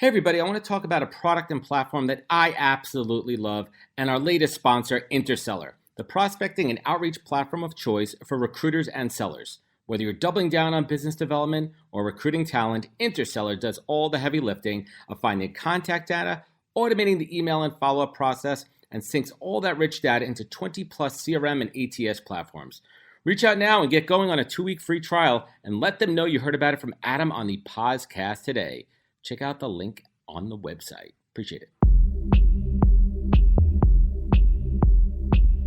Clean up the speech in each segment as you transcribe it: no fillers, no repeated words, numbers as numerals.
Hey everybody, I want to talk about a product and platform that I absolutely love and our latest sponsor, Interseller, the prospecting and outreach platform of choice for recruiters and sellers. Whether you're doubling down on business development or recruiting talent, Interseller does all the heavy lifting of finding contact data, automating the email and follow-up process, and syncs all that rich data into 20 plus CRM and ATS platforms. Reach out now and get going on a 2-week free trial and let them know you heard about it from Adam on the podcast today. Check out the link on the website. Appreciate it.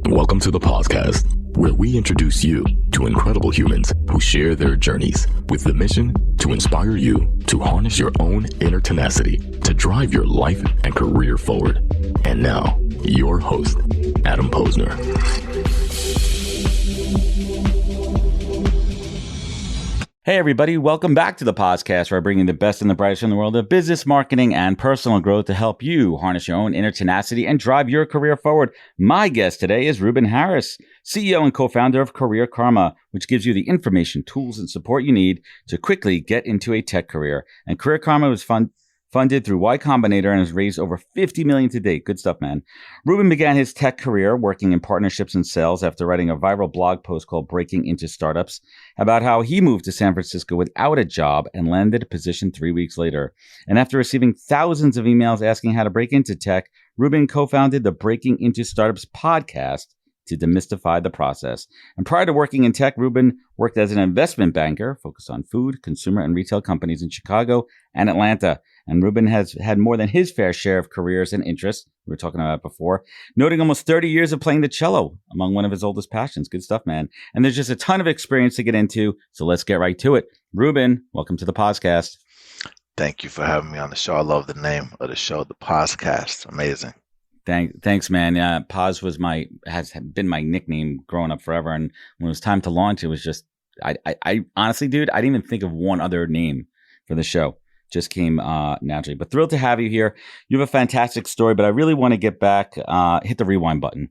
Welcome to the podcast, where we introduce you to incredible humans who share their journeys with the mission to inspire you to harness your own inner tenacity to drive your life and career forward. And now, your host, Adam Posner. Hey everybody, welcome back to the podcast where I bring you the best and the brightest in the world of business, marketing, and personal growth to help you harness your own inner tenacity and drive your career forward. My guest today is Ruben Harris, CEO and co-founder of Career Karma, which gives you the information, tools, and support you need to quickly get into a tech career. And Career Karma was funded through Y Combinator and has raised over $50 million to date. Good stuff, man. Ruben began his tech career working in partnerships and sales after writing a viral blog post called Breaking Into Startups about how he moved to San Francisco without a job and landed a position 3 weeks later. And after receiving thousands of emails asking how to break into tech, Ruben co-founded the Breaking Into Startups podcast to demystify the process. And prior to working in tech, Ruben worked as an investment banker focused on food, consumer, and retail companies in Chicago and Atlanta. And Ruben has had more than his fair share of careers and interests, we were talking about before, noting almost 30 years of playing the cello among one of his oldest passions. Good stuff, man. And there's just a ton of experience to get into, so let's get right to it. Ruben, welcome to the podcast. Thank you for having me on the show. I love the name of the show, the podcast. Amazing. Thanks, man. Paz has been my nickname growing up forever, and when it was time to launch, it was just I honestly, dude, I didn't even think of one other name for the show. Just came naturally. But thrilled to have you here. You have a fantastic story, but I really want to get back, hit the rewind button,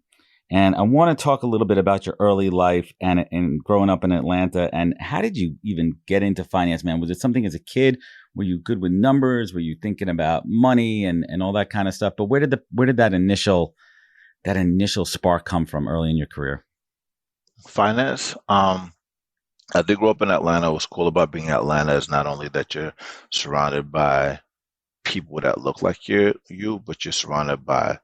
and I want to talk a little bit about your early life and growing up in Atlanta. And how did you even get into finance, man? Was it something as a kid? Were you good with numbers? Were you thinking about money and all that kind of stuff? But where did that initial spark come from early in your career? Finance. I did grow up in Atlanta. What's cool about being in Atlanta is not only that you're surrounded by people that look like you, but you're surrounded by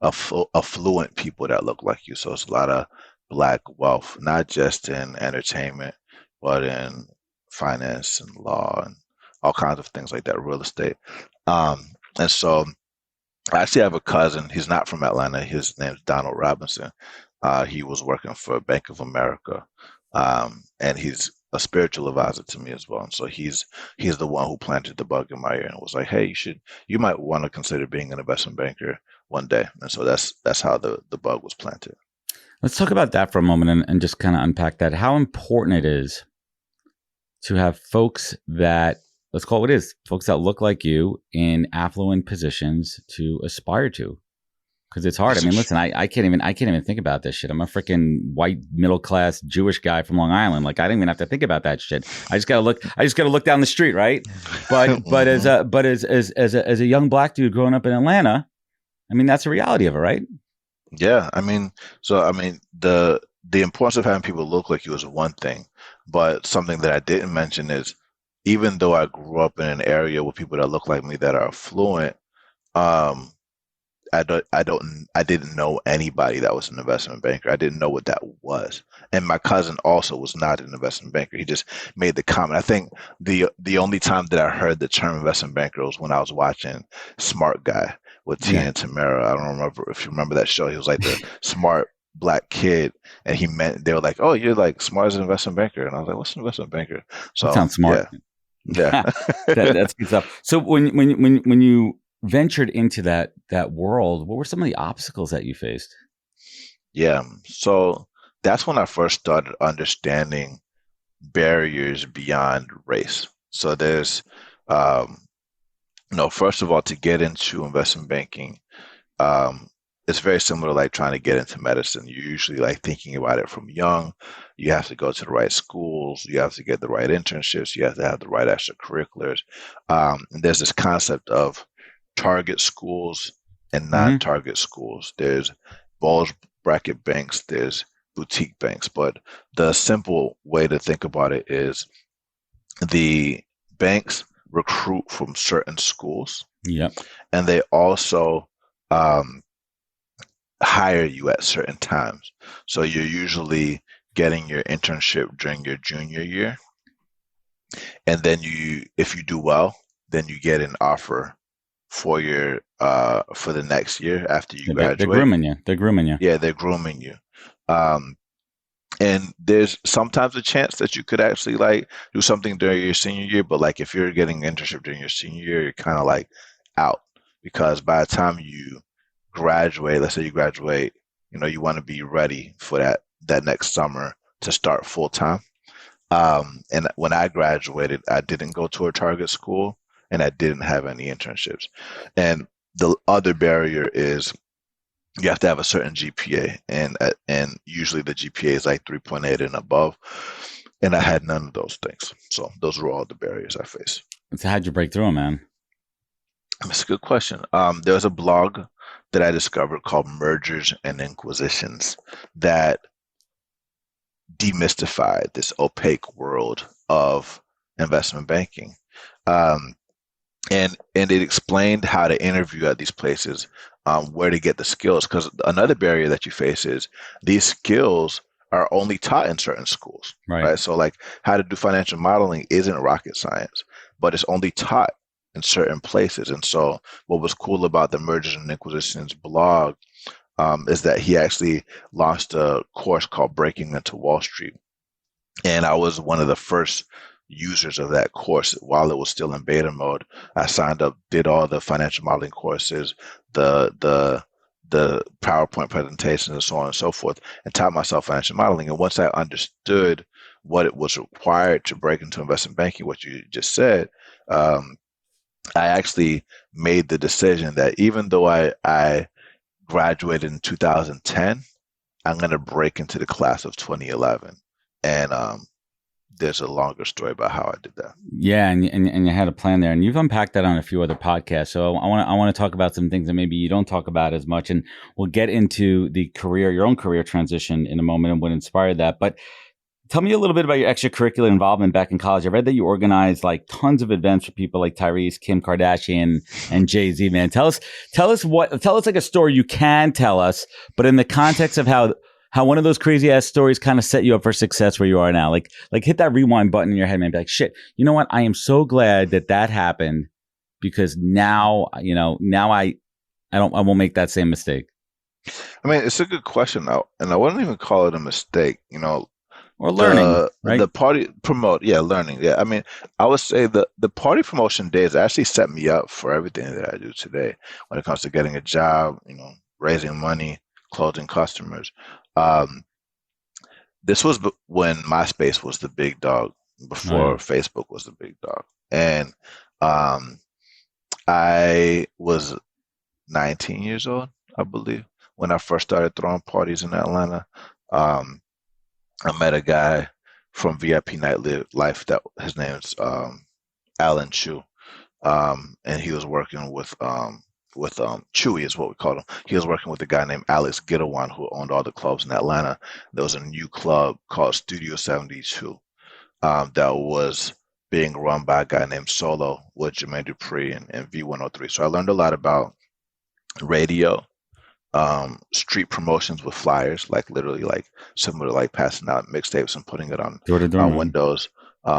affluent people that look like you. So it's a lot of Black wealth, not just in entertainment, but in finance and law and all kinds of things like that, real estate. And so I actually have a cousin. He's not from Atlanta. His name's Donald Robinson. He was working for Bank of America, and he's a spiritual advisor to me as well. And so he's the one who planted the bug in my ear and was like, "Hey, you might want to consider being an investment banker one day." And so that's how the bug was planted. Let's talk about that for a moment and just kind of unpack that. How important it is to have folks that, let's call it what it is, folks that look like you in affluent positions to aspire to, because it's hard. I mean, listen, I can't even think about this shit. I'm a freaking white middle class Jewish guy from Long Island. Like, I don't even have to think about that shit. I just gotta look down the street, right? But as a young Black dude growing up in Atlanta, I mean, that's the reality of it, right? Yeah, I mean, the importance of having people look like you is one thing, but something that I didn't mention is, even though I grew up in an area with people that look like me that are affluent, I didn't know anybody that was an investment banker. I didn't know what that was. And my cousin also was not an investment banker. He just made the comment. I think the only time that I heard the term investment banker was when I was watching Smart Guy with Tia and Tamara. I don't remember if you remember that show. He was like the smart Black kid, and they were like, "Oh, you're like smart as an investment banker." And I was like, "What's an investment banker?" So that sounds smart. Yeah. That's good stuff. So when you ventured into that world, what were some of the obstacles that you faced? Yeah. So that's when I first started understanding barriers beyond race. So there's, first of all, to get into investment banking, it's very similar to like trying to get into medicine. You're usually like thinking about it from young. You have to go to the right schools. You have to get the right internships. You have to have the right extracurriculars. And there's this concept of target schools and Hmm. non-target schools. There's bulge bracket banks. There's boutique banks. But the simple way to think about it is the banks recruit from certain schools, Yep. and they also um, hire you at certain times. So you're usually getting your internship during your junior year, and then if you do well, then you get an offer for your for the next year after you They're graduate. grooming you. They're grooming you. Yeah, they're grooming you. Um, and there's sometimes a chance that you could actually like do something during your senior year, but like if you're getting an internship during your senior year, you're kind of like out because by the time you graduate, let's say you graduate, you want to be ready for that next summer to start full time. And when I graduated, I didn't go to a target school and I didn't have any internships. And the other barrier is you have to have a certain GPA, and usually the GPA is like 3.8 and above. And I had none of those things. So those were all the barriers I faced. So how'd you break through 'em, man? That's a good question. There's a blog that I discovered called Mergers and Inquisitions that demystified this opaque world of investment banking. Um, and it explained how to interview at these places, where to get the skills. Because another barrier that you face is these skills are only taught in certain schools, Right. right? So like how to do financial modeling isn't rocket science, but it's only taught in certain places. And so what was cool about the Mergers and Inquisitions blog is that he actually launched a course called Breaking into Wall Street. And I was one of the first users of that course while it was still in beta mode. I signed up, did all the financial modeling courses, the PowerPoint presentations, and so on and so forth, and taught myself financial modeling. And once I understood what it was required to break into investment banking, what you just said, I actually made the decision that even though I graduated in 2010, I'm going to break into the class of 2011. And there's a longer story about how I did that. Yeah, and you had a plan there, and you've unpacked that on a few other podcasts. So I want to talk about some things that maybe you don't talk about as much, and we'll get into your own career transition in a moment and what inspired that. But tell me a little bit about your extracurricular involvement back in college. I read that you organized like tons of events for people like Tyrese, Kim Kardashian, and Jay-Z, man. Tell us like a story you can tell us, but in the context of how one of those crazy ass stories kind of set you up for success where you are now. Like hit that rewind button in your head, man. Be like, shit, you know what? I am so glad that happened because now I won't make that same mistake. I mean, it's a good question though, and I wouldn't even call it a mistake. Or learning, right? The party promote, yeah, learning. Yeah. I mean, I would say the party promotion days actually set me up for everything that I do today when it comes to getting a job, raising money, closing customers. Um, this was when MySpace was the big dog before Oh, yeah. Facebook was the big dog. And um, I was 19 years old, I believe, when I first started throwing parties in Atlanta. Um, I met a guy from VIP Nightlife that his name's Alan Chu, and he was working with Chewy is what we called him. He was working with a guy named Alex Gittawan who owned all the clubs in Atlanta. There was a new club called Studio 72 that was being run by a guy named Solo with Jermaine Dupri and V103. So I learned a lot about radio, street promotions with flyers, like literally like similar to like passing out mixtapes and putting it on Door to door, man. windows,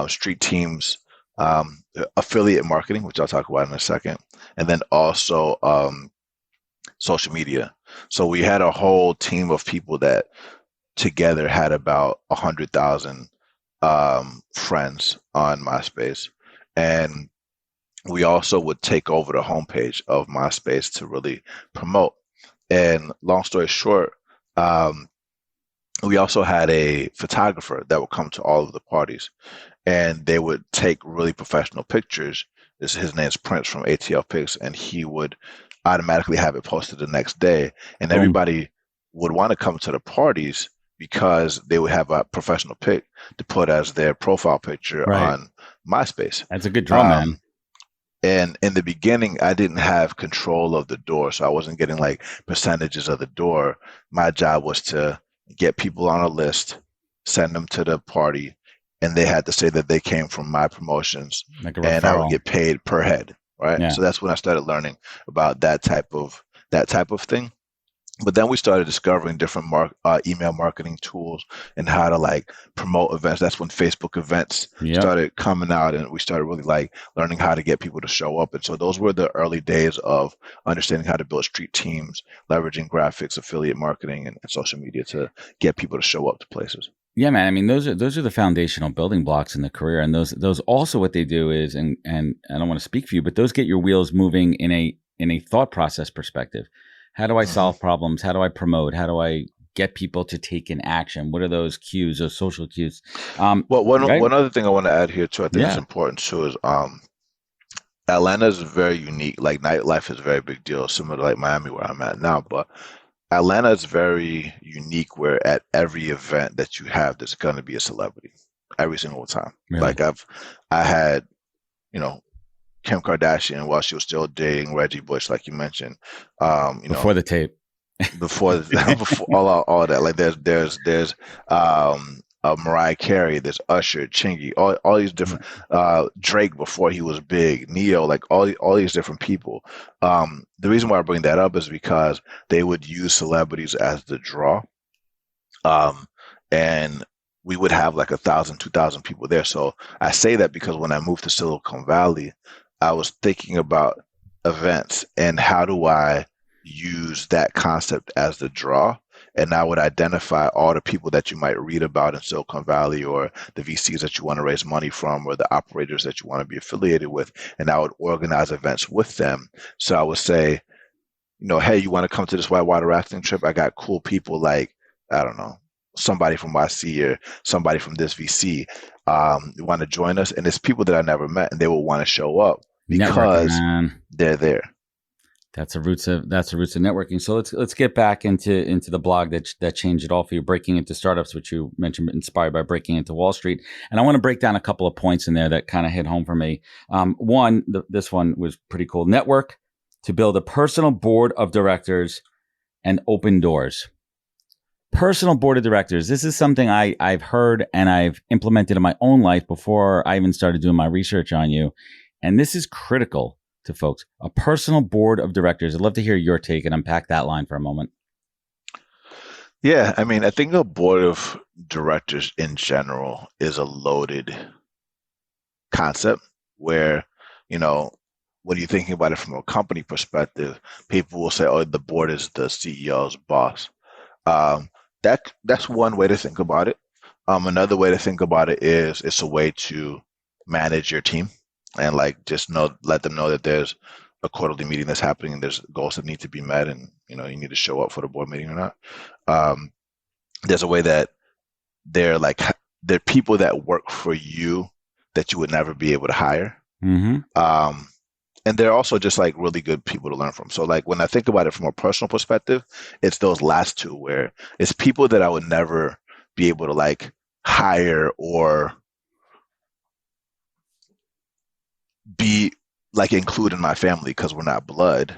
street teams, affiliate marketing, which I'll talk about in a second, and then also social media. So we had a whole team of people that together had about 100,000 friends on MySpace, and we also would take over the homepage of MySpace to really promote. And long story short, we also had a photographer that would come to all of the parties, and they would take really professional pictures. His name's Prince from ATL Pics, and he would automatically have it posted the next day. And Boom. everybody would want to come to the parties because they would have a professional pic to put as their profile picture Right. on MySpace. That's a good draw, man. And in the beginning, I didn't have control of the door, so I wasn't getting like percentages of the door. My job was to get people on a list, send them to the party, and they had to say that they came from my promotions, Like a and I would referral. get paid per head, right? Yeah. So that's when I started learning about that type of thing. But then we started discovering different email marketing tools and how to like promote events. That's when Facebook events Yep. started coming out, and we started really like learning how to get people to show up. And so those were the early days of understanding how to build street teams, leveraging graphics, affiliate marketing, and social media to get people to show up to places. Yeah, man. I mean, those are the foundational building blocks in the career, and those also what they do is, and I don't want to speak for you, but those get your wheels moving in a thought process perspective. How do I solve problems? How do I promote? How do I get people to take an action? What are those cues, those social cues? Well, one other thing I want to add here too, I think it's important too, is Atlanta is very unique. Like nightlife is a very big deal, similar to like Miami where I'm at now, but Atlanta is very unique where at every event that you have, there's going to be a celebrity every single time. Really? Like I had, Kim Kardashian while she was still dating Reggie Bush, like you mentioned. Before the tape. before all that. Like there's Mariah Carey, there's Usher, Chingy, all these different Drake before he was big, Neo, like all these different people. The reason why I bring that up is because they would use celebrities as the draw, and we would have like 1,000, 2,000 people there. So I say that because when I moved to Silicon Valley, I was thinking about events and how do I use that concept as the draw. And I would identify all the people that you might read about in Silicon Valley, or the VCs that you want to raise money from, or the operators that you want to be affiliated with. And I would organize events with them. So I would say, hey, you want to come to this whitewater rafting trip? I got cool people like, I don't know, somebody from YC or somebody from this VC. You want to join us? And it's people that I never met, and they will want to show up because they're there. That's the roots of networking. So let's get back into the blog that changed it all for you, breaking into startups, which you mentioned, inspired by breaking into Wall Street. And I want to break down a couple of points in there that kind of hit home for me. This one was pretty cool. Network to build a personal board of directors and open doors. Personal board of directors. This is something I've heard and I've implemented in my own life before I even started doing my research on you. And this is critical to folks. A personal board of directors. I'd love to hear your take and unpack that line for a moment. Yeah, I mean, I think a board of directors in general is a loaded concept where, when you're thinking about it from a company perspective, people will say, oh, the board is the CEO's boss. That's one way to think about it. Another way to think about it is it's a way to manage your team and like just let them know that there's a quarterly meeting that's happening and there's goals that need to be met, and you need to show up for the board meeting or not. There's a way that they're people that work for you that you would never be able to hire. Mm-hmm. And they're also just like really good people to learn from. So like when I think about it from a personal perspective, it's those last two where it's people that I would never be able to like hire or be like include in my family because we're not blood,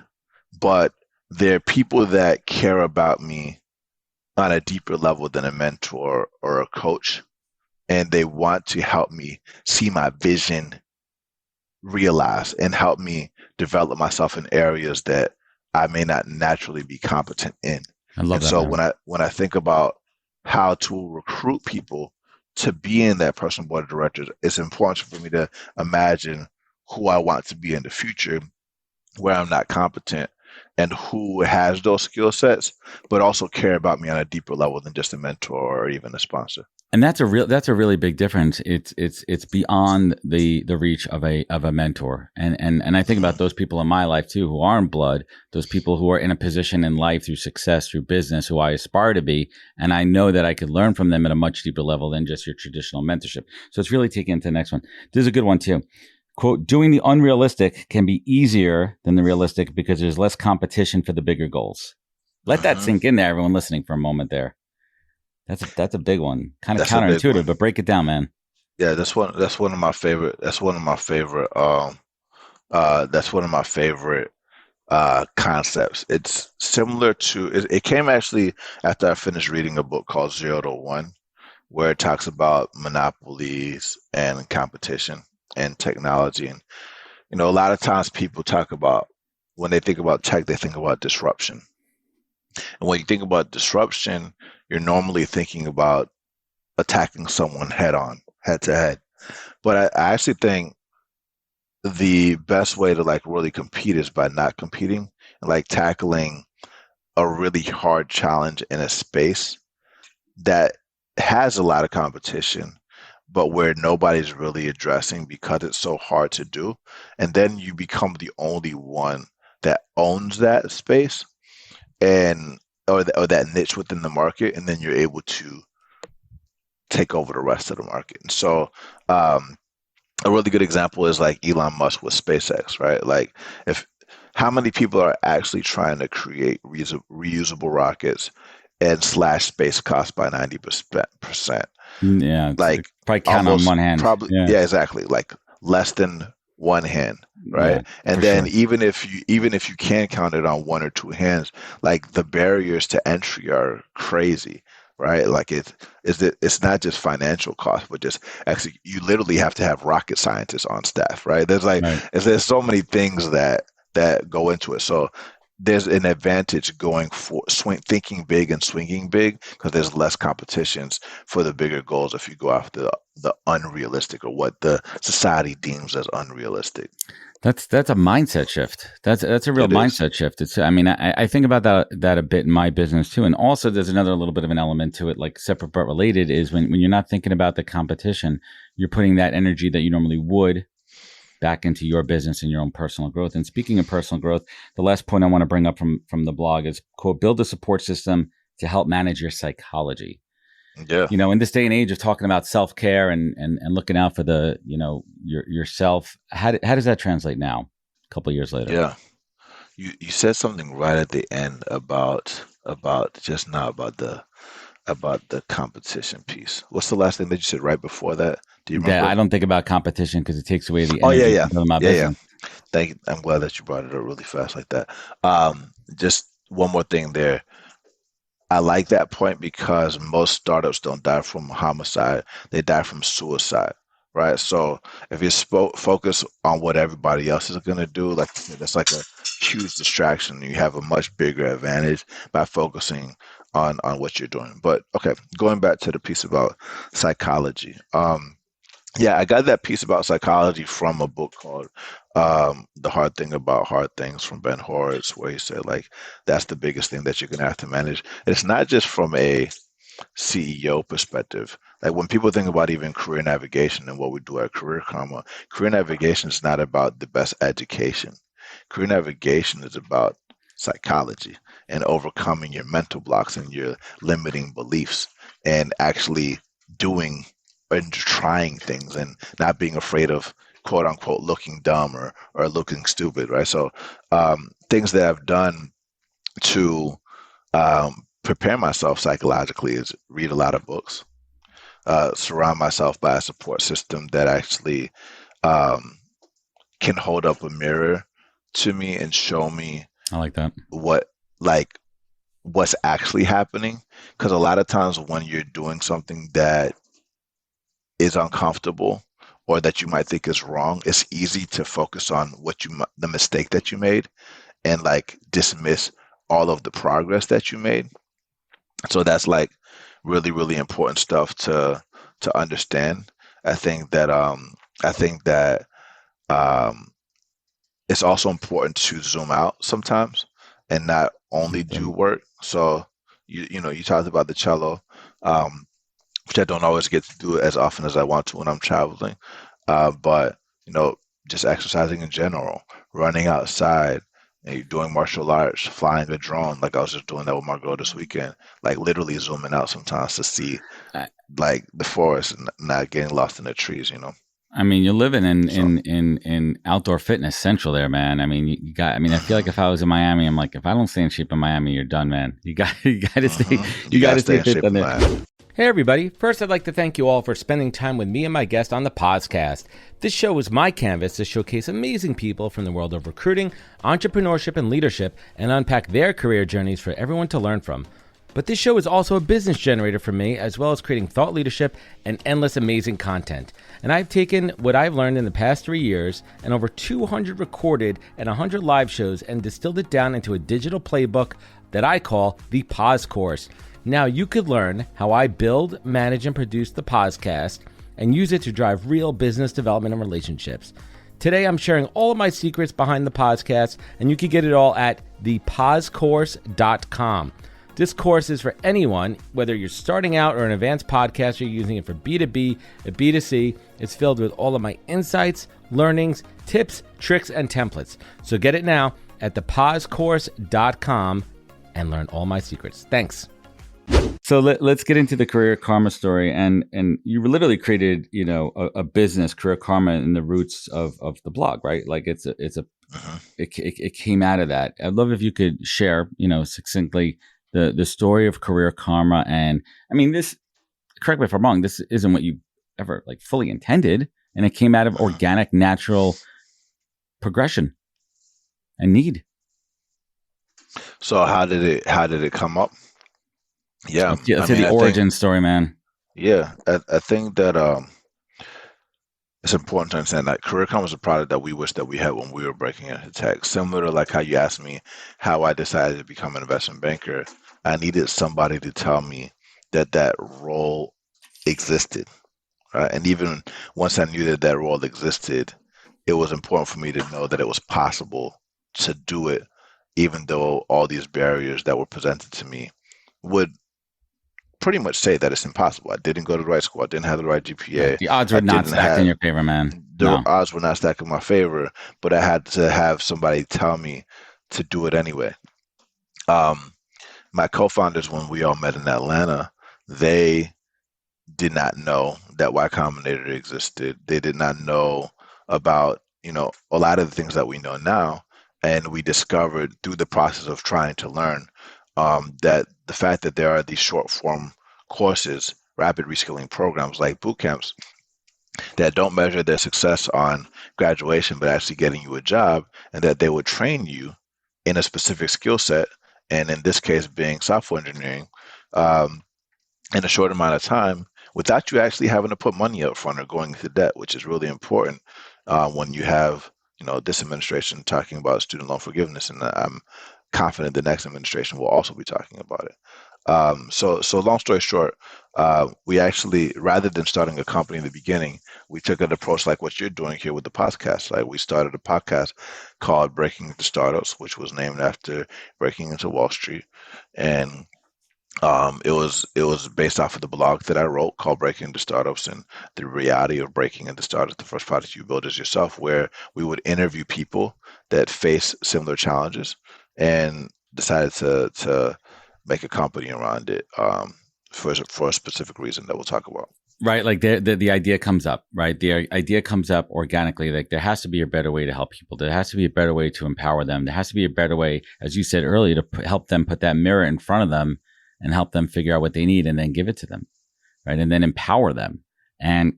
but they're people that care about me on a deeper level than a mentor or a coach. And they want to help me see my vision realize and help me develop myself in areas that I may not naturally be competent in. I love and that. So man. when I think about how to recruit people to be in that personal board of directors, it's important for me to imagine who I want to be in the future, where I'm not competent, and who has those skill sets, but also care about me on a deeper level than just a mentor or even a sponsor. And that's a really big difference. It's beyond the reach of a mentor. And I think about those people in my life too, who aren't blood, those people who are in a position in life through success, through business, who I aspire to be. And I know that I could learn from them at a much deeper level than just your traditional mentorship. So it's really taking it to the next one. This is a good one too. quote, doing the unrealistic can be easier than the realistic because there's less competition for the bigger goals. Let that Hmm. sink in there, everyone listening for a moment there. That's a big one. Kind of That's a big counterintuitive, one. but break it down, man. Yeah, that's one of my favorite. That's one of my favorite concepts. It's similar to it came actually after I finished reading a book called Zero to One, where it talks about monopolies and competition and technology. And a lot of times people talk about when they think about tech, they think about disruption. And when you think about disruption, you're normally thinking about attacking someone head on, head to head. But I actually think the best way to like really compete is by not competing and like tackling a really hard challenge in a space that has a lot of competition, but where nobody's really addressing because it's so hard to do. And then you become the only one that owns that space and or that niche within the market, and then you're able to take over the rest of the market. And so um, a really good example is like Elon Musk with SpaceX, right? Like if how many people are actually trying to create reusable rockets and slash space cost by 90%? Yeah, it's Like probably count on almost one hand. probably, Yeah, yeah, exactly. Like less than one hand, yeah, right? And for then sure. even if you can count it on one or two hands, like the barriers to entry are crazy, right? Like it's not just financial cost, but just actually you literally have to have rocket scientists on staff, right? Right. There's so many things that go into it. So there's an advantage going for thinking big and swinging big because there's less competitions for the bigger goals if you go after the unrealistic or what the society deems as unrealistic. That's a mindset shift. That's a real It is. mindset shift. It's I mean I think about that a bit in my business too, and also there's another little bit of an element to it, like separate but related, is when you're not thinking about the competition, you're putting that energy that you normally would back into your business and your own personal growth. And speaking of personal growth, the last point I want to bring up from the blog is quote, build a support system to help manage your psychology. Yeah. In this day and age of talking about self-care and looking out for the, yourself, how does that translate now, a couple of years later? Yeah. You said something right at the end about just now about the competition piece. What's the last thing that you said right before that? Do you That I remember? don't think about competition because it takes away the Oh yeah, energy yeah. from building my Yeah, yeah. business. Thank you. I'm glad that you brought it up really fast like that. Just one more thing there. I like that point because most startups don't die from homicide, they die from suicide, right? So if you focus on what everybody else is going to do, like you said, that's like a huge distraction. You have a much bigger advantage by focusing on what you're doing. But okay, going back to the piece about psychology. Yeah, I got that piece about psychology from a book called The Hard Thing About Hard Things from Ben Horowitz, where he said, like, that's the biggest thing that you're going to have to manage. It's not just from a CEO perspective. Like, when people think about even career navigation and what we do at Career Karma, career navigation is not about the best education. Career navigation is about psychology and overcoming your mental blocks and your limiting beliefs and actually doing and trying things and not being afraid of quote unquote looking dumb or looking stupid, right? So things that I've done to prepare myself psychologically is read a lot of books, surround myself by a support system that actually um, can hold up a mirror to me and show me I like that. what like what's actually happening. Because a lot of times when you're doing something that is uncomfortable or that you might think is wrong, it's easy to focus on the mistake that you made and like dismiss all of the progress that you made. So that's like really, really important stuff to understand. I think that I think that um it's also important to zoom out sometimes and not only do work. So you talked about the cello. Um, which I don't always get to do as often as I want to when I'm traveling. But you know, just exercising in general, running outside, doing martial arts, flying a drone. Like I was just doing that with my girl this weekend. Like literally zooming out sometimes to see I, like the forest and not getting lost in the trees. I mean, you're living in outdoor fitness central there, man. I mean, you got. I mean, I feel like if I was in Miami, I'm like, if I don't stay in shape in Miami, you're done, man. You got to stay. You got to stay in fit shape down in there. Miami. Hey everybody, first I'd like to thank you all for spending time with me and my guest on the podcast. This show is my canvas to showcase amazing people from the world of recruiting, entrepreneurship, and leadership, and unpack their career journeys for everyone to learn from. But this show is also a business generator for me, as well as creating thought leadership and endless amazing content. And I've taken what I've learned in the past 3 years and over 200 recorded and 100 live shows and distilled it down into a digital playbook that I call the Pause Course. Now you could learn how I build, manage, and produce the podcast and use it to drive real business development and relationships. Today I'm sharing all of my secrets behind the podcast, and you can get it all at thepausecourse.com. This course is for anyone, whether you're starting out or an advanced podcaster using it for B2B or B2C. It's filled with all of my insights, learnings, tips, tricks, and templates. So get it now at thepausecourse.com and learn all my secrets. Thanks. So let's get into the Career Karma story, and you literally created, a business, Career Karma, in the roots of the blog, right? Like it came out of that. I'd love if you could share, succinctly the story of Career Karma. And I mean, this, correct me if I'm wrong, this isn't what you ever like fully intended, and it came out of organic, natural progression and need. So how did it come up? Yeah, let's say the origin story, man. Yeah, I think that it's important to understand that Career Karma is a product that we wish that we had when we were breaking into tech. Similar to like how you asked me how I decided to become an investment banker, I needed somebody to tell me that role existed. Right? And even once I knew that role existed, it was important for me to know that it was possible to do it, even though all these barriers that were presented to me would pretty much say that it's impossible. I didn't go to the right school. I didn't have the right GPA. The odds were not stacked in your favor, man. The odds were not stacked in my favor, but I had to have somebody tell me to do it anyway. My co-founders, when we all met in Atlanta, they did not know that Y Combinator existed. They did not know about, a lot of the things that we know now. And we discovered through the process of trying to learn that the fact that there are these short form courses, rapid reskilling programs like boot camps that don't measure their success on graduation, but actually getting you a job, and that they would train you in a specific skill set, and in this case being software engineering, in a short amount of time without you actually having to put money up front or going into debt, which is really important when you have this administration talking about student loan forgiveness, and I'm confident the next administration will also be talking about it. So long story short, we actually, rather than starting a company in the beginning, we took an approach like what you're doing here with the podcast. Like we started a podcast called Breaking Into Startups, which was named after breaking into Wall Street. And it was based off of the blog that I wrote called Breaking Into Startups, and the reality of breaking into startups. The first product you build is yourself, where we would interview people that face similar challenges, and decided to make a company around it for a specific reason that we'll talk about. Right, like the idea comes up, right? The idea comes up organically. Like there has to be a better way to help people. There has to be a better way to empower them. There has to be a better way, as you said earlier, to help them put that mirror in front of them and help them figure out what they need and then give it to them, right? And then empower them. And,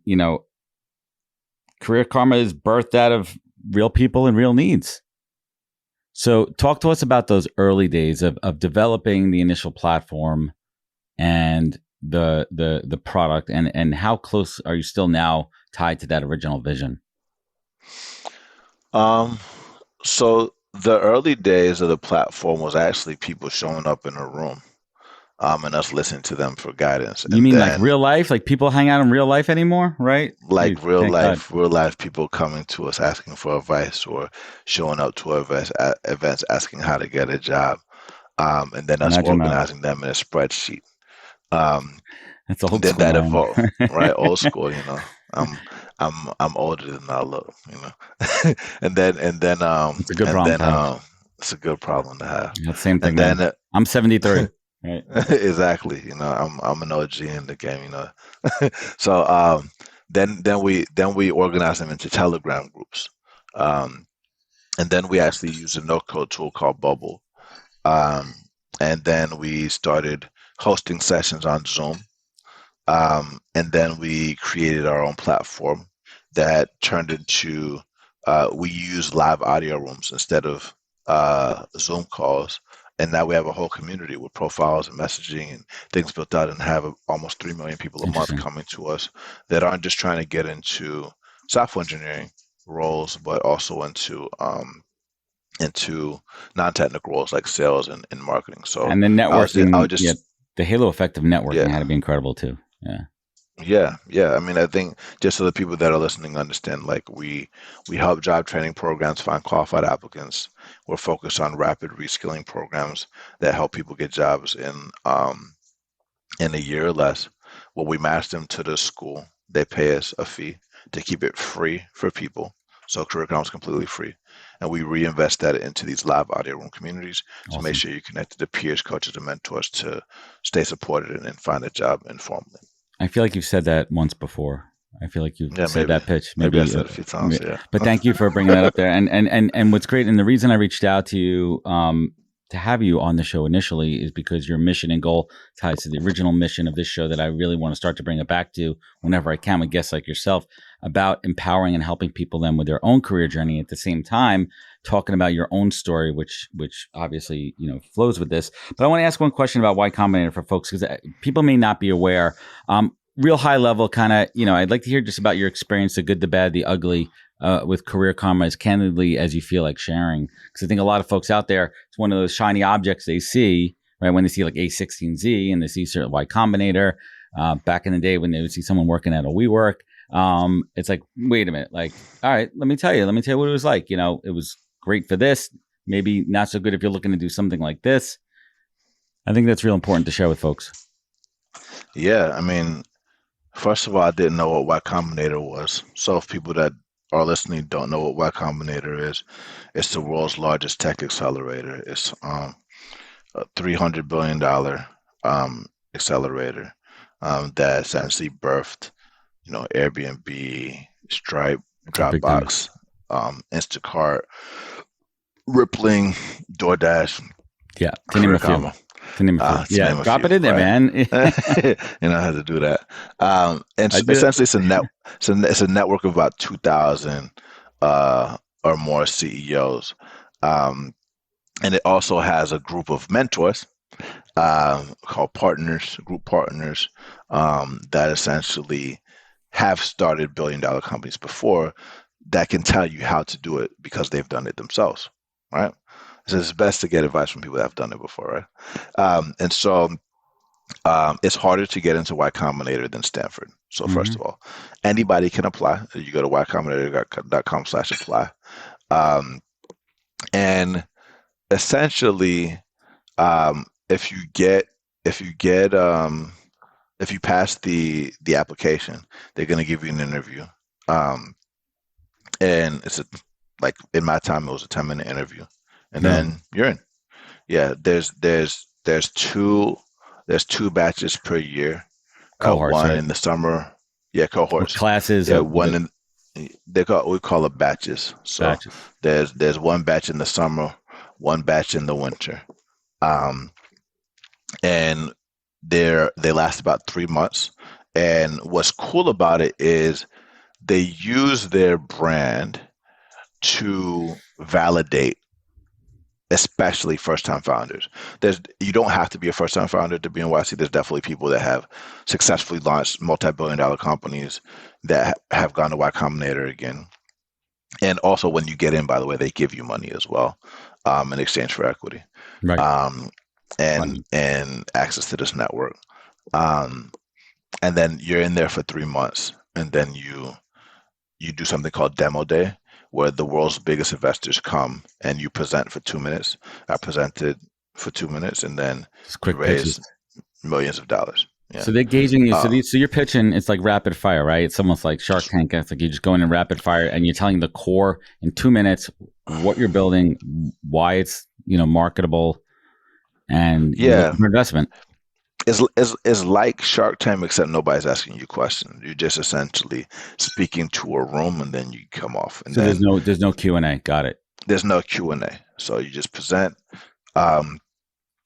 Career Karma is birthed out of real people and real needs. So talk to us about those early days of developing the initial platform and the product, and how close are you still now tied to that original vision? So the early days of the platform was actually people showing up in a room and us listening to them for guidance. You mean like real life? Like people hang out in real life anymore, right? Like real life people coming to us asking for advice, or showing up to events asking how to get a job, and then us organizing them in a spreadsheet. That's old then school. That evolved, right? Old school, I'm older than I look, and then it's a good problem. It's a good problem to have. Yeah, same thing. And then I'm 73. Right. Exactly. I'm an OG in the game. So then we organize them into Telegram groups, and then we actually use a no-code tool called Bubble, um, and then we started hosting sessions on Zoom, and then we created our own platform that turned into we use live audio rooms instead of Zoom calls. And now we have a whole community with profiles and messaging and things built out, and have almost 3 million people a month coming to us that aren't just trying to get into software engineering roles, but also into non-technical roles like sales and marketing. So, and the networking, I would just the halo effect of networking yeah. had to be incredible too. Yeah. Yeah. I mean, I think just so the people that are listening understand, like we help job training programs find qualified applicants. We're focused on rapid reskilling programs that help people get jobs in a year or less. Well, we match them to the school. They pay us a fee to keep it free for people. So curriculum is completely free. And we reinvest that into these live audio room communities to make sure you're connected to peers, coaches, and mentors to stay supported and find a job informally. I feel like you've said that once before. I feel like you've said that pitch. Maybe I said it a few times, yeah. But thank you for bringing that up there. And what's great, and the reason I reached out to you to have you on the show initially is because your mission and goal ties to the original mission of this show that I really want to start to bring it back to whenever I can with guests like yourself, about empowering and helping people then with their own career journey, at the same time talking about your own story, which obviously, flows with this. But I want to ask one question about Y Combinator for folks, because people may not be aware. Real high level kind of, I'd like to hear just about your experience, the good, the bad, the ugly, with Career Karma, as candidly as you feel like sharing. Because I think a lot of folks out there, it's one of those shiny objects they see, right? When they see like A16Z and they see certain Y Combinator, back in the day when they would see someone working at a WeWork, it's like, wait a minute, like, all right, let me tell you what it was like. It was great for this, maybe not so good if you're looking to do something like this. I think that's real important to share with folks. Yeah, I mean, first of all, I didn't know what Y Combinator was. So if people that are listening don't know what Y Combinator is, it's the world's largest tech accelerator. It's a $300 billion accelerator that essentially birthed, Airbnb, Stripe, Dropbox, Instacart, Rippling, DoorDash. Yeah, to name a few. Yeah, drop it in there, man. You know how to do that. And essentially, it's a network of about 2,000 or more CEOs, and it also has a group of mentors called group partners, that essentially have started billion-dollar companies before, that can tell you how to do it because they've done it themselves, right? So it's best to get advice from people that have done it before, right? And so it's harder to get into Y Combinator than Stanford. So first of all, anybody can apply. You go to ycombinator.com/apply. And essentially, if you pass the application, they're going to give you an interview. And it's like in my time, it was a 10-minute interview. And then you're in. Yeah, there's two batches per year. Cohorts, one right? in the summer. Yeah, cohorts. Or classes. Yeah, we call it batches. So batches. There's one batch in the summer, one batch in the winter, and they last about 3 months. And what's cool about it is they use their brand to validate, especially first-time founders. You don't have to be a first-time founder to be in YC. There's definitely people that have successfully launched multi-billion-dollar companies that have gone to Y Combinator again. And also, when you get in, by the way, they give you money as well, in exchange for equity, right? And access to this network. And then you're in there for 3 months, and then you do something called Demo Day, where the world's biggest investors come and you present for 2 minutes. I presented for 2 minutes, and then raised millions of dollars. Yeah. So they're gauging you. So you're pitching. It's like rapid fire, right? It's almost like Shark Tank. It's like you just go in rapid fire, and you're telling the core in 2 minutes what you're building, why it's marketable, and for investment. It's like Shark Tank, except nobody's asking you questions. You're just essentially speaking to a room, and then you come off, and So then there's no Q&A. Got it. there's no Q&A. So you just present, um,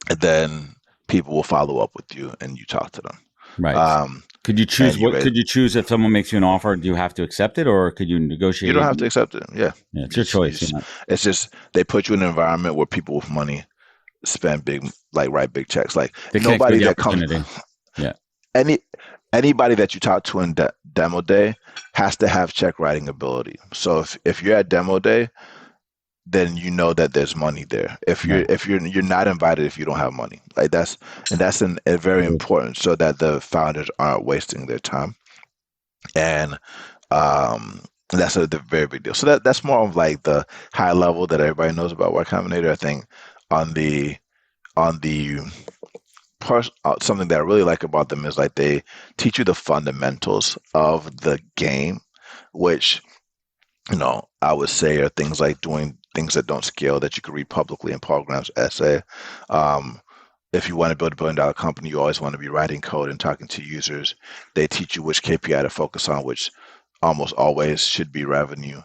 and then people will follow up with you, and you talk to them. Right. Um, Could you choose Could you choose if someone makes you an offer? Do you have to accept it, or could you negotiate? You don't have to accept it. Yeah, it's your choice. It's just they put you in an environment where people with money spend big, like write big checks. Like nobody that comes, yeah. Anybody that you talk to in demo day has to have check writing ability. So if you're at demo day, then you know that there's money there. If you're not invited if you don't have money. Like that's a very important, so that the founders aren't wasting their time. And that's a very big deal. So that's more of like the high level that everybody knows about Y Combinator. I think on the something that I really like about them is like they teach you the fundamentals of the game, which I would say are things like doing things that don't scale that you can read publicly in Paul Graham's essay. If you want to build $1 billion company, you always want to be writing code and talking to users. They teach you which KPI to focus on, which almost always should be revenue.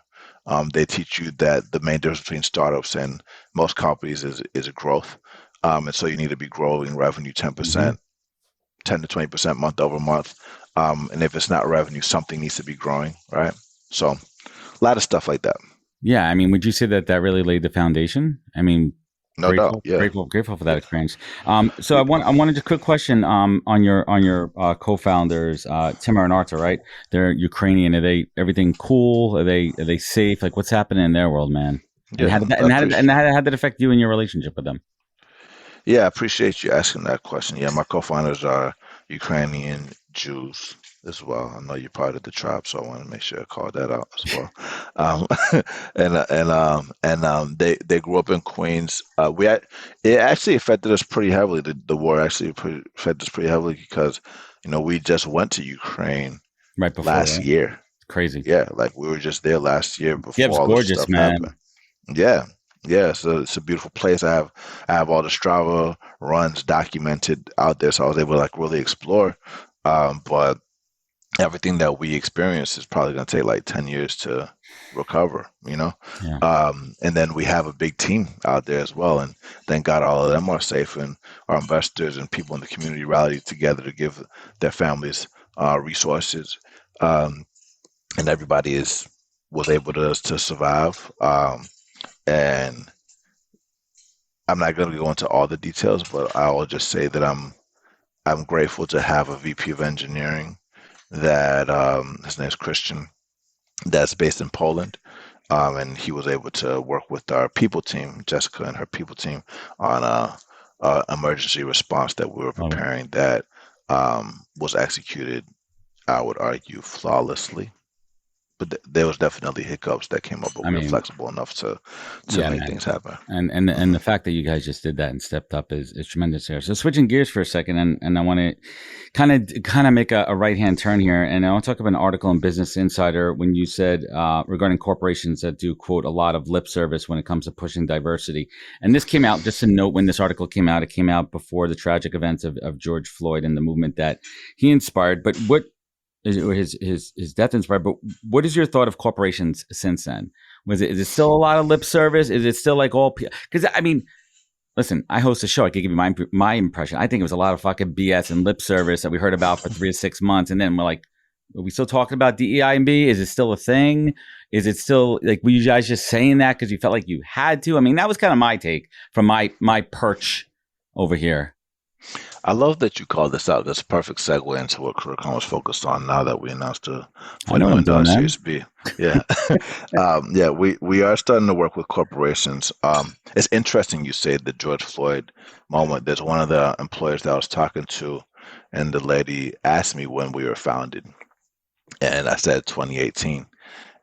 They teach you that the main difference between startups and most companies is growth. And so you need to be growing revenue 10%, 10 to 20% month over month. And if it's not revenue, something needs to be growing, right? So a lot of stuff like that. Yeah. I mean, would you say that really laid the foundation? I mean, no doubt. Yeah. Grateful for that experience. So I wanted a quick question on your co-founders, Timur and Artur, right? They're Ukrainian. Are they everything cool? Are they safe? Like what's happening in their world, man? Yeah, how did that affect you and your relationship with them? Yeah, I appreciate you asking that question. Yeah, my co-founders are Ukrainian Jews as well. I know you're part of the tribe, so I want to make sure I call that out as well. They grew up in Queens. It actually affected us pretty heavily. The war actually affected us pretty heavily because we just went to Ukraine right before last year. Crazy. Yeah, like we were just there last year before Kiev's all gorgeous, this stuff man. happened. Yeah, so it's a beautiful place. I have all the Strava runs documented out there, so I was able to like really explore. But everything that we experienced is probably going to take like 10 years to recover, Yeah. And then we have a big team out there as well. And thank God all of them are safe, and our investors and people in the community rallied together to give their families resources. And everybody was able to survive. And I'm not going to go into all the details, but I will just say that I'm grateful to have a VP of engineering that his name is Christian, that's based in Poland, and he was able to work with our people team, Jessica and her people team, on a emergency response that we were preparing that was executed, I would argue, flawlessly. But there was definitely hiccups that came up, but we were flexible enough to make things happen. And the fact that you guys just did that and stepped up is tremendous here. So switching gears for a second, and I want to kind of make a right-hand turn here, and I want to talk about an article in Business Insider when you said regarding corporations that do, quote, a lot of lip service when it comes to pushing diversity. And this came out, just to note, when this article came out, it came out before the tragic events of George Floyd and the movement that he inspired. But what his death inspired, but what is your thought of corporations since then? Is it still a lot of lip service? Is it still like all? Because I mean, listen, I host a show. I can give you my impression. I think it was a lot of fucking BS and lip service that we heard about for 3 to 6 months, and then we're like, are we still talking about DEI and B? Is it still a thing? Is it still like, were you guys just saying that because you felt like you had to? I mean, that was kind of my take from my perch over here. I love that you called this out. That's a perfect segue into what Curriculum was focused on now that we announced the $20 million Series B. Yeah. We are starting to work with corporations. It's interesting you say the George Floyd moment. There's one of the employers that I was talking to, and the lady asked me when we were founded. And I said 2018.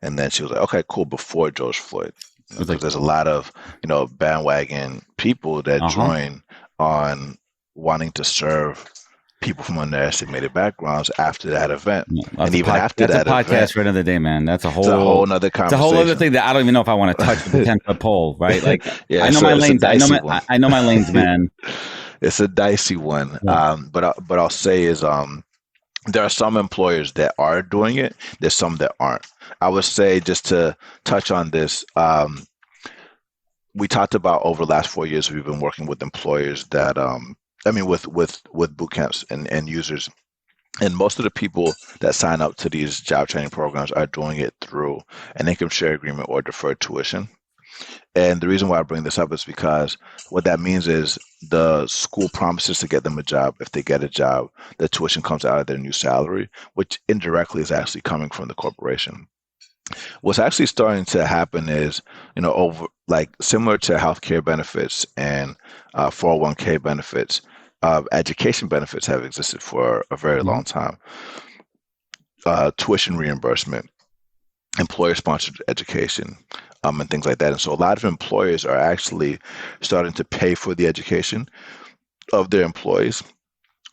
And then she was like, okay, cool, before George Floyd. Because there's a lot of, bandwagon people that join on wanting to serve people from underestimated backgrounds after that event. And even after that event. That's a podcast for another day, man. That's a whole other conversation. It's a whole other thing that I don't even know if I want to touch with the 10-foot pole, right? Like, I know my lanes. I know my lanes, man. It's a dicey one. Yeah. But I'll say is there are some employers that are doing it. There's some that aren't. I would say, just to touch on this, we talked about over the last 4 years, we've been working with employers that, with boot camps and users. And most of the people that sign up to these job training programs are doing it through an income share agreement or deferred tuition. And the reason why I bring this up is because what that means is the school promises to get them a job. If they get a job, the tuition comes out of their new salary, which indirectly is actually coming from the corporation. What's actually starting to happen is, over like similar to healthcare benefits and 401k benefits, education benefits have existed for a very long time. Tuition reimbursement, employer-sponsored education, and things like that. And so a lot of employers are actually starting to pay for the education of their employees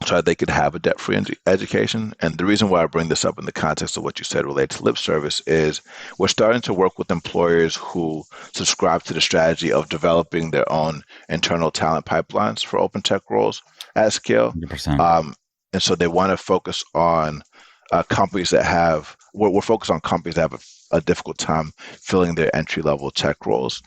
so that they could have a debt-free education. And the reason why I bring this up in the context of what you said related to lip service is we're starting to work with employers who subscribe to the strategy of developing their own internal talent pipelines for open tech roles at scale. 100%. And so they want to focus on companies that have, we're focused on companies that have a difficult time filling their entry-level tech roles.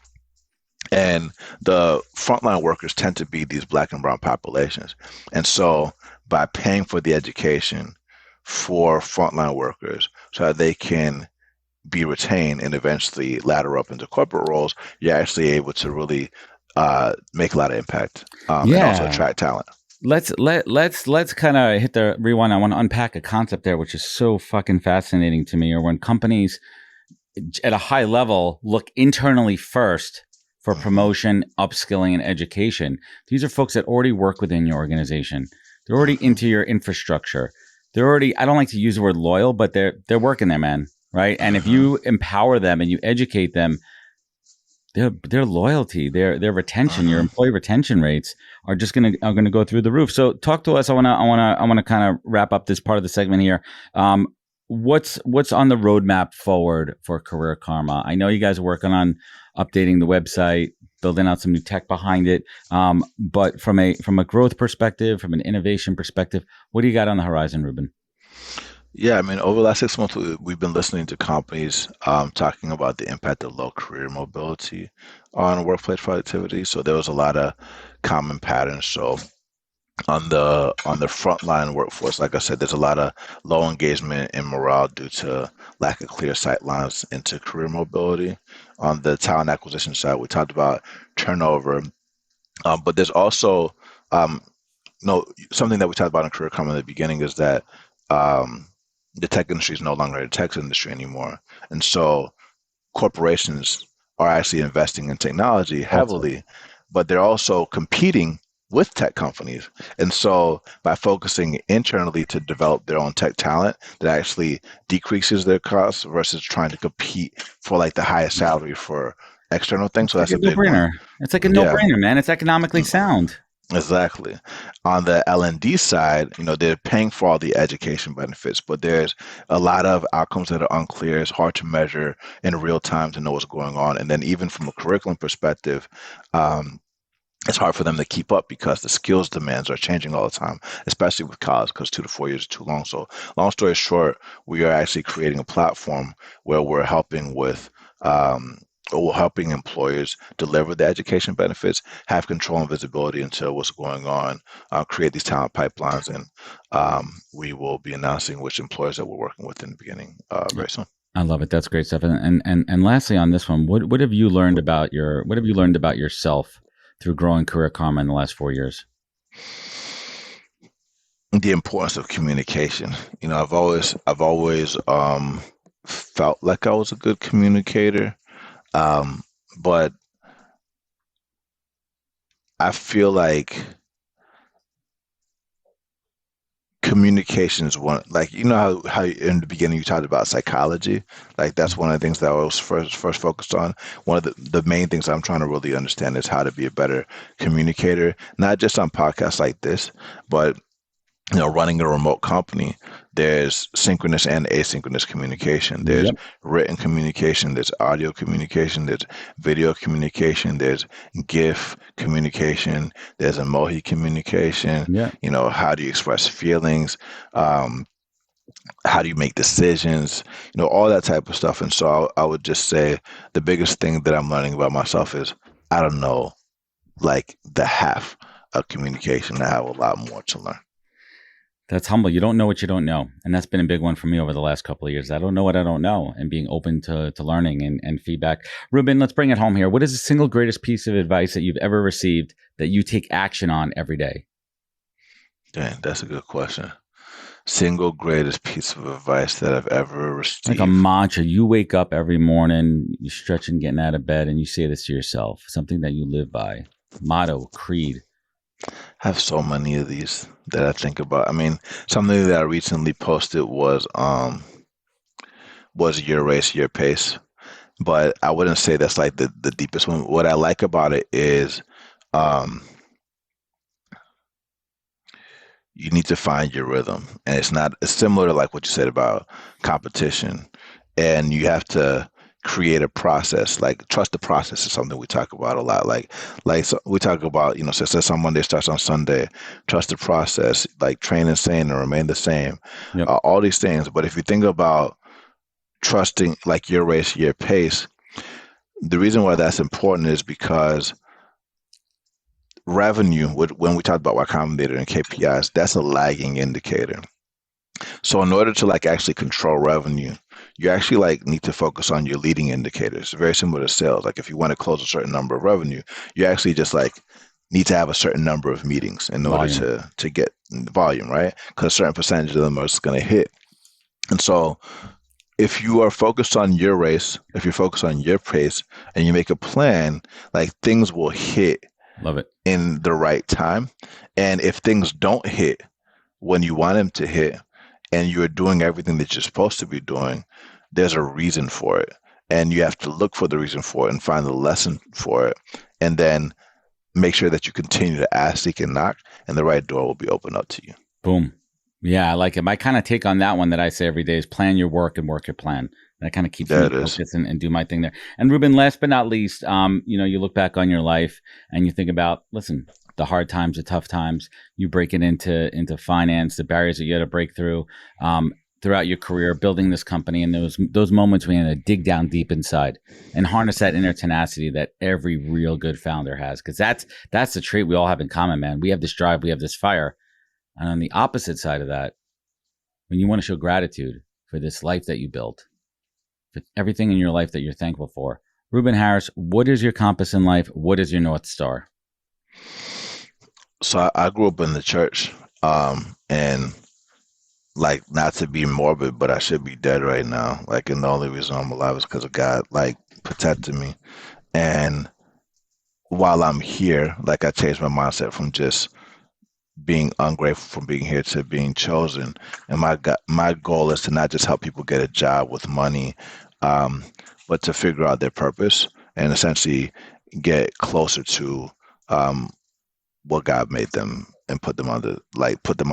And the frontline workers tend to be these Black and brown populations. And so by paying for the education for frontline workers so that they can be retained and eventually ladder up into corporate roles, you're actually able to really make a lot of impact and also attract talent. Let's kind of hit the rewind. I want to unpack a concept there, which is so fucking fascinating to me, or when companies at a high level look internally first for promotion, upskilling, and education. These are folks that already work within your organization. They're already into your infrastructure. They're already, I don't like to use the word loyal, but they're working there, man. Right. And if you empower them and you educate them, their loyalty, their retention, your employee retention rates are just gonna go through the roof. So talk to us. I wanna kind of wrap up this part of the segment here. What's on the roadmap forward for Career Karma? I know you guys are working on updating the website, building out some new tech behind it. But from a growth perspective, from an innovation perspective, what do you got on the horizon, Ruben? Yeah, I mean, over the last 6 months, we've been listening to companies talking about the impact of low career mobility on workplace productivity. So there was a lot of common patterns. So on the frontline workforce, like I said, there's a lot of low engagement and morale due to lack of clear sight lines into career mobility. On the talent acquisition side, we talked about turnover, but there's also something that we talked about in Career Karma in the beginning is that the tech industry is no longer a tech industry anymore. And so corporations are actually investing in technology heavily, but they're also competing with tech companies. And so by focusing internally to develop their own tech talent, that actually decreases their costs versus trying to compete for like the highest salary for external things. So that's a big no-brainer. It's like a no-brainer, man. It's economically sound. Exactly. On the L&D side, they're paying for all the education benefits, but there's a lot of outcomes that are unclear. It's hard to measure in real time to know what's going on. And then even from a curriculum perspective, it's hard for them to keep up because the skills demands are changing all the time, especially with college, because 2 to 4 years is too long. So long story short, we are actually creating a platform where we're helping helping employers deliver the education benefits, have control and visibility into what's going on, create these talent pipelines, and we will be announcing which employers that we're working with in the beginning very soon. I love it. That's great stuff. And lastly on this one, what have you learned about yourself through growing Career Karma in the last 4 years? The importance of communication. I've always felt like I was a good communicator. But I feel like communication is one, like, how in the beginning you talked about psychology, like that's one of the things that I was first focused on. One of the main things I'm trying to really understand is how to be a better communicator, not just on podcasts like this, but running a remote company. There's synchronous and asynchronous communication. There's written communication. There's audio communication. There's video communication. There's GIF communication. There's emoji communication. Yeah. How do you express feelings? How do you make decisions? All that type of stuff. And so I would just say the biggest thing that I'm learning about myself is I don't know, like the half of communication. I have a lot more to learn. That's humble. You don't know what you don't know. And that's been a big one for me over the last couple of years. I don't know what I don't know, and being open to learning and feedback. Ruben, let's bring it home here. What is the single greatest piece of advice that you've ever received that you take action on every day? Dang, that's a good question. Single greatest piece of advice that I've ever received. Like a mantra. You wake up every morning, you're stretching, getting out of bed, and you say this to yourself. Something that you live by. Motto, creed. I have so many of these that I think about. I mean, something that I recently posted was your race, your pace. But I wouldn't say that's like the deepest one. What I like about it is you need to find your rhythm. And it's similar to like what you said about competition. And you have to create a process. Like trust the process is something we talk about a lot. Like so we talk about, success on Monday starts on Sunday. Trust the process, like train and sane and remain the same. Yep. All these things. But if you think about trusting like your race, your pace, the reason why that's important is because revenue, when we talk about Y Combinator and KPIs, that's a lagging indicator. So in order to like actually control revenue, you actually like need to focus on your leading indicators. Very similar to sales. Like if you want to close a certain number of revenue, you actually just like need to have a certain number of meetings in order to get volume, right? Because a certain percentage of them are just going to hit. And so if you are focused on your race, if you're focused on your pace and you make a plan, like things will hit. Love it. In the right time. And if things don't hit when you want them to hit and you're doing everything that you're supposed to be doing, there's a reason for it. And you have to look for the reason for it and find the lesson for it. And then make sure that you continue to ask, seek, and knock, and the right door will be opened up to you. Boom. Yeah, I like it. My kind of take on that one that I say every day is plan your work and work your plan. That kind of keeps me focused and do my thing there. And Ruben, last but not least, you look back on your life and you think about, listen, the hard times, the tough times, you break it into finance, the barriers that you had to break through throughout your career, building this company, and those moments when you had to dig down deep inside and harness that inner tenacity that every real good founder has. Because that's the trait we all have in common, man. We have this drive, we have this fire. And on the opposite side of that, when you want to show gratitude for this life that you built, for everything in your life that you're thankful for, Ruben Harris, what is your compass in life? What is your North Star? So I grew up in the church, and like, not to be morbid, but I should be dead right now. Like, and the only reason I'm alive is because of God, like, protected me. And while I'm here, like, I changed my mindset from just being ungrateful for being here to being chosen. And my goal is to not just help people get a job with money, but to figure out their purpose and essentially get closer to what God made them and put them on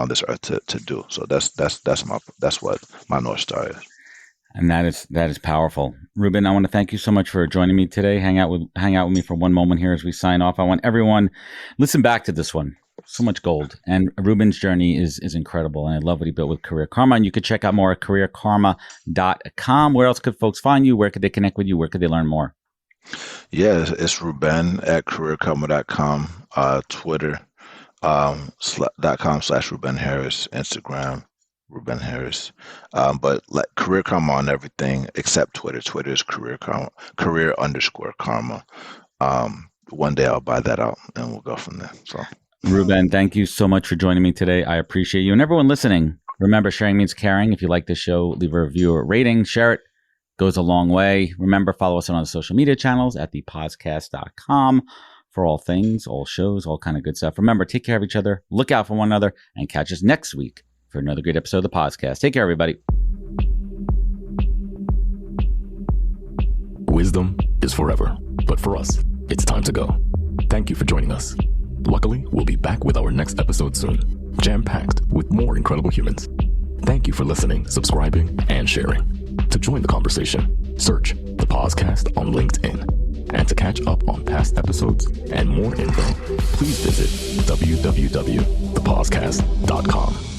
this earth to do. So that's what my North Star is. And that is powerful. Ruben, I want to thank you so much for joining me today. Hang out with me for one moment here as we sign off. I want everyone listen back to this one. So much gold. And Ruben's journey is incredible. And I love what he built with Career Karma. And you could check out more at careerkarma.com. Where else could folks find you? Where could they connect with you? Where could they learn more? Yeah, it's Ruben at careerkarma.com, Twitter, .com/Ruben Harris, Instagram, Ruben Harris. But like Career Karma on everything except Twitter. Twitter is Career _Karma. One day I'll buy that out and we'll go from there. So Ruben, thank you so much for joining me today. I appreciate you. And everyone listening, remember, sharing means caring. If you like this show, leave a review or rating, share it. Goes a long way. Remember, follow us on the social media channels at thepodcast.com for all things, all shows, all kind of good stuff. Remember, take care of each other, look out for one another, and catch us next week for another great episode of the podcast. Take care, everybody. Wisdom is forever, but for us, it's time to go. Thank you for joining us. Luckily, we'll be back with our next episode soon, jam-packed with more incredible humans. Thank you for listening, subscribing, and sharing. To join the conversation, search the podcast on LinkedIn. And to catch up on past episodes and more info, please visit www.thepodcast.com.